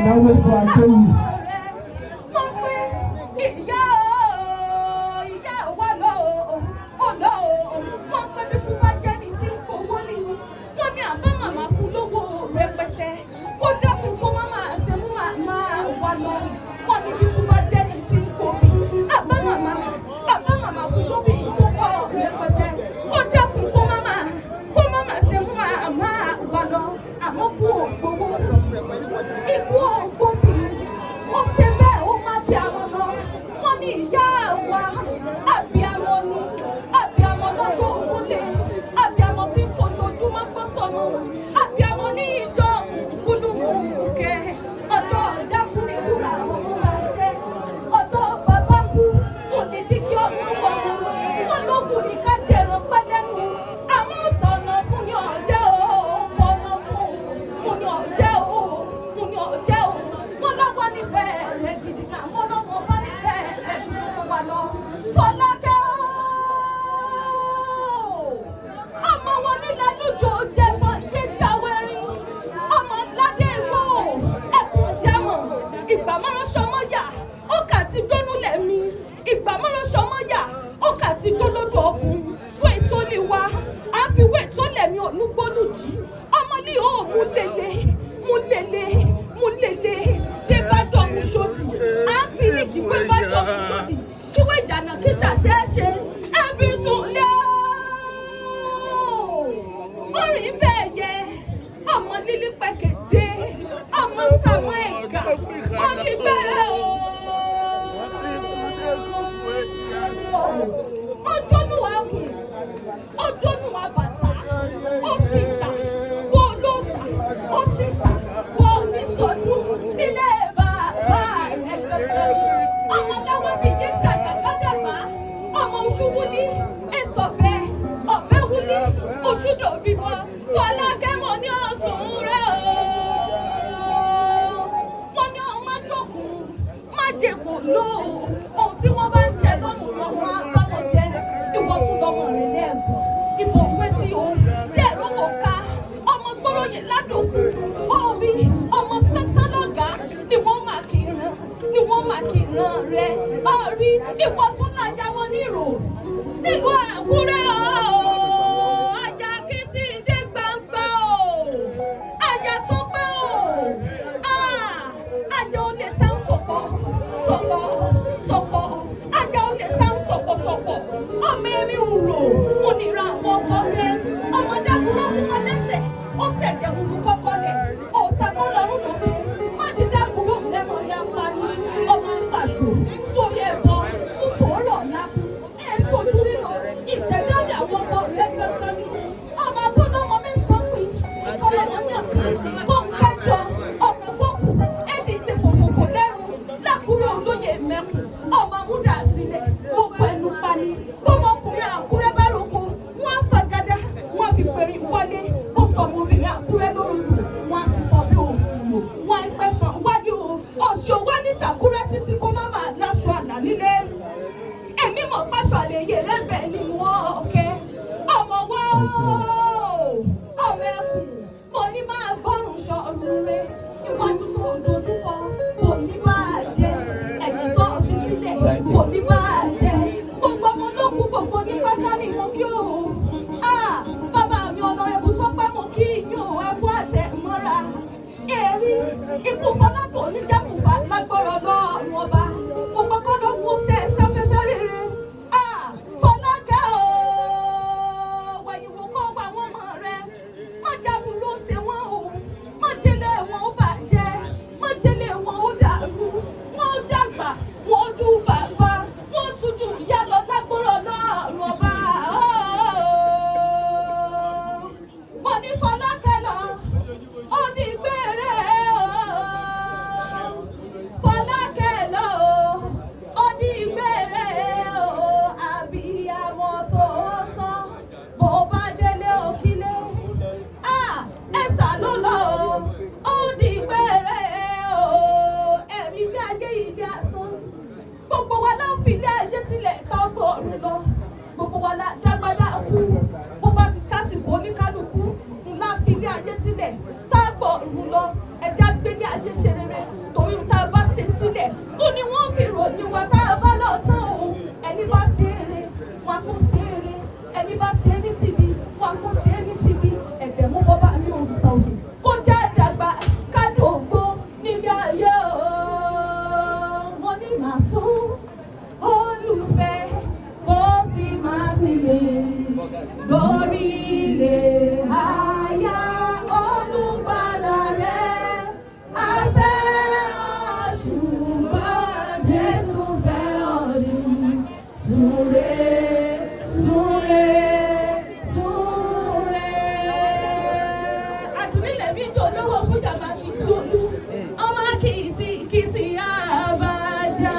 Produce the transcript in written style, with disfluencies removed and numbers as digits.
Náwó ètò àkéwì. mẹ́kùn ọmọ múdà sílẹ̀ ó pẹ̀lú pani bọ́mọkùnrin Àkúrẹ́ bá roko wọ́n á fagada wọ́n á fi pèrè wọlé ó sọ ọmọbìnrin Àkúrẹ́ lórúkọ wọ́n á fi fọ bí òsùn lò wọ́n á pẹ́ fún wájú ọ̀ṣọ́ wá ní tàkúrẹ́ títí kó má máa láṣọ àlà nílé èmi mọ̀ pàṣọ àlèyé rẹ̀ bẹ́ẹ̀ ni wọ́n kẹ́ ọmọ wá ọmọ ẹkùn mo ní máa gbọ́rùn sọ̀rùn rẹ̀ iwájú tó dojúkọ kò ní máa jẹ ẹ̀yìn tó fi sílẹ̀ kò ní máa jẹ gbogbo ọmọ olókùn gbogbo ní pátá ni mo kí o bàbá mi ọ̀nà ẹ̀bùn tó pẹ́ mo kí yín ẹ̀kú àtẹ̀mọ́ra èrí ikú fọlákò oníjàmùfà lágbọ́rọ̀ lọ́ọ̀rùn ọba gbogbo kọ́dọ̀ mú tẹ̀ sáfẹ́fẹ́ rere Fọlákẹ́ o wẹ̀yìn wò kọ́ wà wọ́n mọ̀ rẹ má jábù ló ṣe wọ́n o má jẹ́lẹ̀ wọn ó bàjẹ́ má jẹ́lẹ̀ wọn ó dàrú wọ́n ó dàgbà wọ́n ó dùn bàbá wọ́n ó tújú ìyá lọ lágbọ́rọ̀ lọ́ọ̀rùn ọba wọ́n ní Fọlákẹ́ lọ ó di gbére Fọlákẹ́ lọ ó di gbére àbíyamọ tòótọ́ bó bá délé òkílé Esther ló lọ ó di gbére ẹ̀rí ilé ayé ilé asán gbogbo wa la fi ilé ayé sílẹ̀ ká tó ọ̀run lọ gbogbo wa la dágbádá kú bó bá ti ṣàsìkò oníkálukú ńlá fi ilé ayé sílẹ̀ tá a gbọ́ ọ̀run lọ ẹ̀já gbélé ayé ṣe rere torí tá a bá ṣe sílẹ̀ ó ní wọ́n fi ròyìn wa tá a bá lọ tán o ẹni bá ṣe eré wọn kò ṣe eré ẹni bá ṣe ní tìbí wọn kò ṣe ní tìbí ẹ̀bẹ̀ mú bọ́ bá sàn òkè kó jẹ́ ìdàgbà kádògbó nílé ayé o wọn ní màá sún olùfẹ́ kó sì máa sì lè lórí ilé àyà olùgbàlà rẹ̀ afẹ́ ṣùgbọ́n Jésù fẹ́ ọdún súré súré súré. Àdùnnílẹ̀ bí jò lówó fún jàmbá kìí tolú ọmọ kìí ti àbájá.